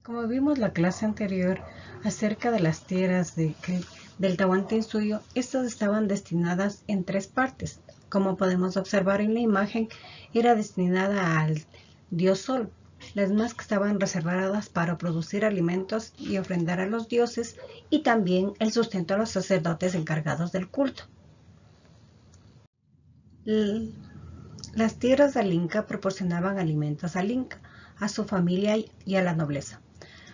Como vimos la clase anterior acerca de las tierras del Tahuantinsuyo, estas estaban destinadas en tres partes. Como podemos observar en la imagen, era destinada al dios Sol. Las demás que estaban reservadas para producir alimentos y ofrendar a los dioses, y también el sustento a los sacerdotes encargados del culto. Las tierras del Inca proporcionaban alimentos al Inca, a su familia y a la nobleza,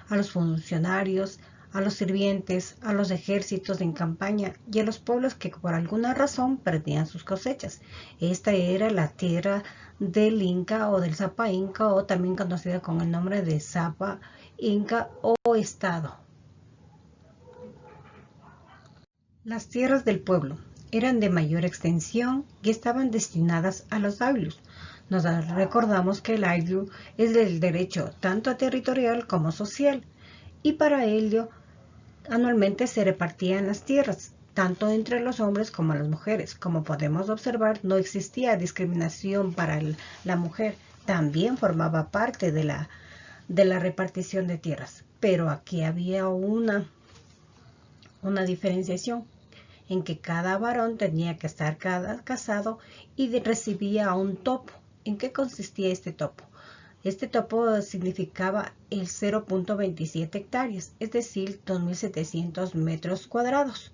a los funcionarios, a los sirvientes, a los ejércitos en campaña y a los pueblos que por alguna razón perdían sus cosechas. Esta era la tierra del Inca o del Zapa Inca, o también conocida con el nombre de Zapa Inca o Estado. Las tierras del pueblo eran de mayor extensión y estaban destinadas a los aylus. Nos recordamos que el ayllus es del derecho tanto territorial como social, y para ello anualmente se repartían las tierras, tanto entre los hombres como las mujeres. Como podemos observar, no existía discriminación para la mujer, también formaba parte de la repartición de tierras, pero aquí había una diferenciación en que cada varón tenía que estar casado y recibía un topo. ¿En qué consistía este topo? Este topo significaba el 0.27 hectáreas, es decir, 2.700 metros cuadrados,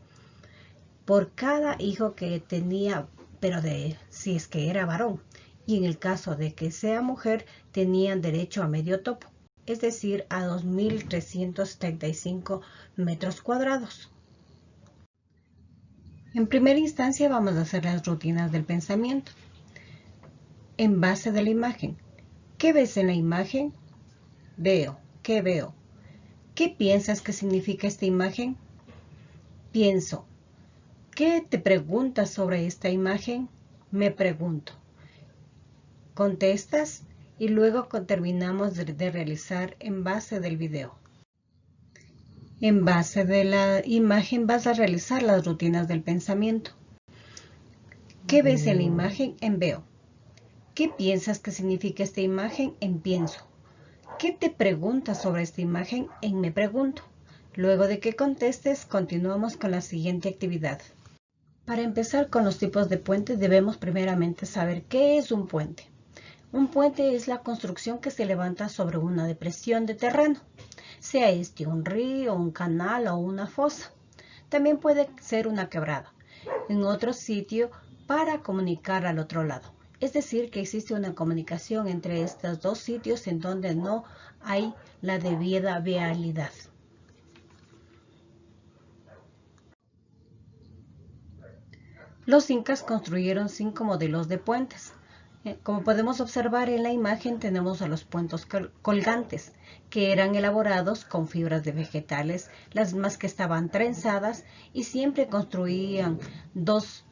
por cada hijo que tenía, pero si es que era varón. Y en el caso de que sea mujer, tenían derecho a medio topo, es decir, a 2.335 metros cuadrados. En primera instancia vamos a hacer las rutinas del pensamiento. En base de la imagen. ¿Qué ves en la imagen? Veo. ¿Qué veo? ¿Qué piensas que significa esta imagen? Pienso. ¿Qué te preguntas sobre esta imagen? Me pregunto. Contestas y luego terminamos de realizar en base del video. En base de la imagen vas a realizar las rutinas del pensamiento. ¿Qué ves en la imagen? En veo. ¿Qué piensas que significa esta imagen? En pienso. ¿Qué te preguntas sobre esta imagen? En me pregunto. Luego de que contestes, continuamos con la siguiente actividad. Para empezar con los tipos de puentes, debemos primeramente saber qué es un puente. Un puente es la construcción que se levanta sobre una depresión de terreno, sea este un río, un canal o una fosa. También puede ser una quebrada en otro sitio para comunicar al otro lado. Es decir, que existe una comunicación entre estos dos sitios en donde no hay la debida vialidad. Los incas construyeron 5 modelos de puentes. Como podemos observar en la imagen, tenemos a los puentes colgantes, que eran elaborados con fibras de vegetales, las más que estaban trenzadas, y siempre construían dos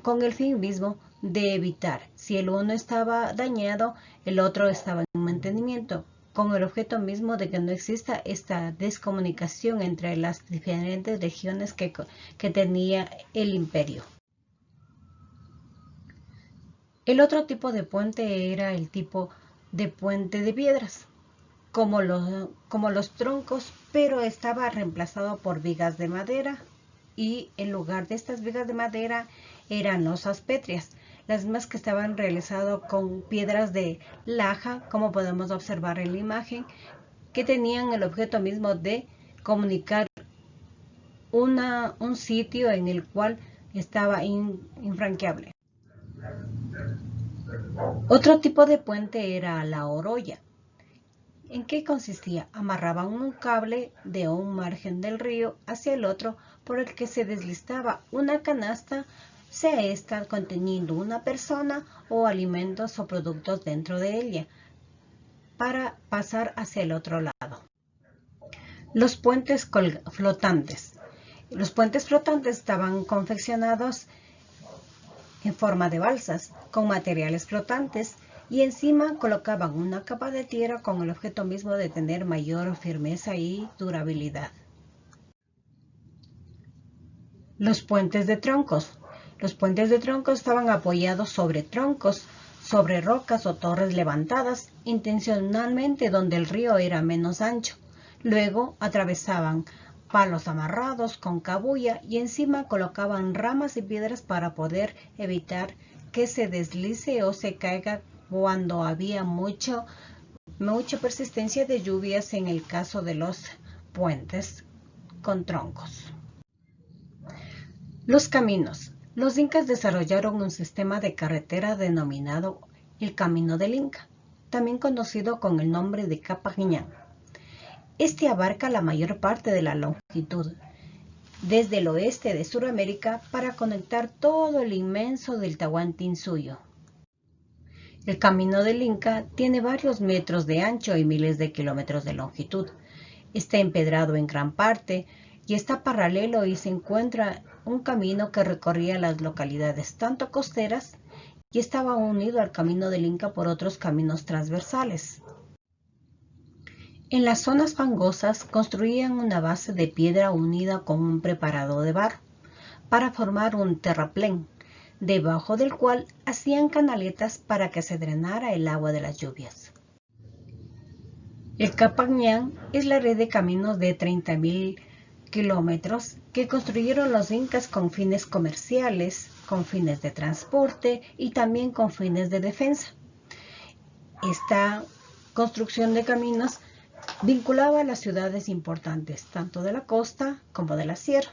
con el fin mismo de evitar, si el uno estaba dañado, el otro estaba en mantenimiento, con el objeto mismo de que no exista esta descomunicación entre las diferentes regiones que tenía el imperio. El otro tipo de puente era el tipo de puente de piedras, como los troncos, pero estaba reemplazado por vigas de madera, y en lugar de estas vigas de madera eran losas pétreas, las mismas que estaban realizadas con piedras de laja, como podemos observar en la imagen, que tenían el objeto mismo de comunicar un sitio en el cual estaba infranqueable. Otro tipo de puente era la oroya. ¿En qué consistía? Amarraban un cable de un margen del río hacia el otro por el que se deslizaba una canasta, sea esta conteniendo una persona o alimentos o productos dentro de ella, para pasar hacia el otro lado. Los puentes flotantes. Los puentes flotantes estaban confeccionados en forma de balsas, con materiales flotantes, y encima colocaban una capa de tierra con el objeto mismo de tener mayor firmeza y durabilidad. Los puentes de troncos. Los puentes de troncos estaban apoyados sobre troncos, sobre rocas o torres levantadas, intencionalmente donde el río era menos ancho. Luego atravesaban palos amarrados con cabuya y encima colocaban ramas y piedras para poder evitar que se deslice o se caiga cuando había mucha persistencia de lluvias en el caso de los puentes con troncos. Los caminos. Los incas desarrollaron un sistema de carretera denominado el Camino del Inca, también conocido con el nombre de Capagnán. Este abarca la mayor parte de la longitud, desde el oeste de Sudamérica para conectar todo el inmenso del Tahuantinsuyo. El Camino del Inca tiene varios metros de ancho y miles de kilómetros de longitud. Está empedrado en gran parte y está paralelo y se encuentra un camino que recorría las localidades tanto costeras y estaba unido al Camino del Inca por otros caminos transversales. En las zonas fangosas construían una base de piedra unida con un preparado de barro para formar un terraplén, debajo del cual hacían canaletas para que se drenara el agua de las lluvias. El Capagnán es la red de caminos de 30.000 kilómetros que construyeron los incas con fines comerciales, con fines de transporte y también con fines de defensa. Esta construcción de caminos vinculaba a las ciudades importantes, tanto de la costa como de la sierra.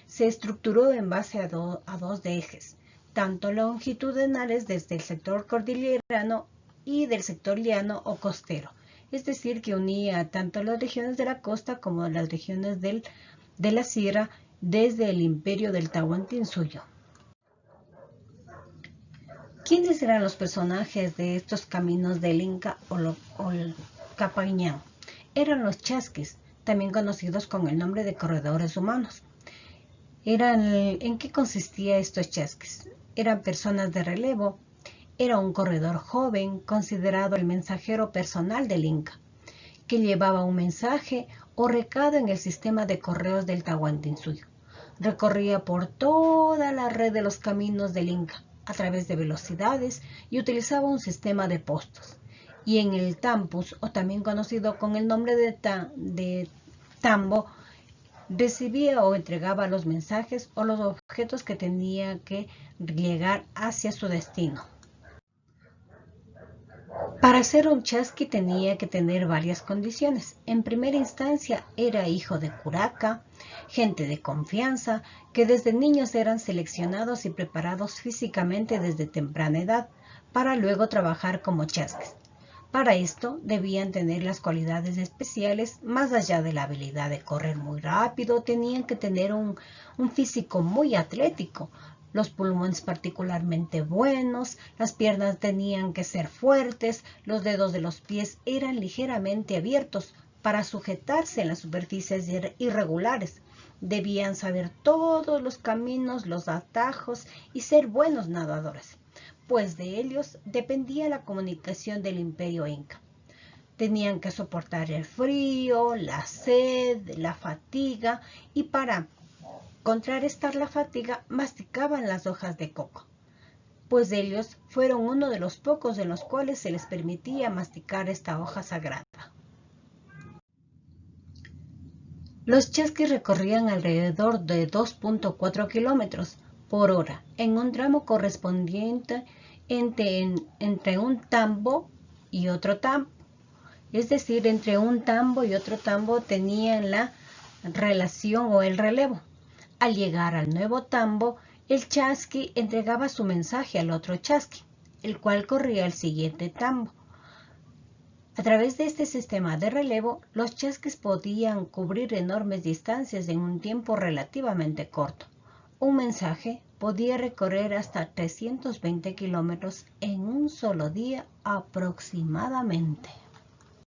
Se estructuró en base a dos ejes, tanto longitudinales desde el sector cordillerano y del sector llano o costero, es decir, que unía tanto las regiones de la costa como las regiones de la sierra desde el imperio del Tahuantinsuyo. ¿Quiénes eran los personajes de estos caminos del Inca o el Capagnán? Eran los chasquis, también conocidos con el nombre de corredores humanos. ¿En qué consistía estos chasquis? Eran personas de relevo. Era un corredor joven, considerado el mensajero personal del Inca, que llevaba un mensaje o recado en el sistema de correos del Tahuantinsuyo. Recorría por toda la red de los caminos del Inca, a través de velocidades, y utilizaba un sistema de postos. Y en el tampus, o también conocido con el nombre de tambo, recibía o entregaba los mensajes o los objetos que tenía que llegar hacia su destino. Para ser un chasqui tenía que tener varias condiciones. En primera instancia era hijo de curaca, gente de confianza, que desde niños eran seleccionados y preparados físicamente desde temprana edad, para luego trabajar como chasquis. Para esto debían tener las cualidades especiales, más allá de la habilidad de correr muy rápido, tenían que tener un físico muy atlético, los pulmones particularmente buenos, las piernas tenían que ser fuertes, los dedos de los pies eran ligeramente abiertos para sujetarse en las superficies irregulares. Debían saber todos los caminos, los atajos y ser buenos nadadores, pues de ellos dependía la comunicación del imperio inca. Tenían que soportar el frío, la sed, la fatiga y para contrarrestar la fatiga masticaban las hojas de coco, pues ellos fueron uno de los pocos en los cuales se les permitía masticar esta hoja sagrada. Los chasquis recorrían alrededor de 2.4 kilómetros por hora en un tramo correspondiente entre un tambo y otro tambo. Es decir, entre un tambo y otro tambo tenían la relación o el relevo. Al llegar al nuevo tambo, el chasqui entregaba su mensaje al otro chasqui, el cual corría al siguiente tambo. A través de este sistema de relevo, los chasquis podían cubrir enormes distancias en un tiempo relativamente corto. Un mensaje podía recorrer hasta 320 kilómetros en un solo día aproximadamente.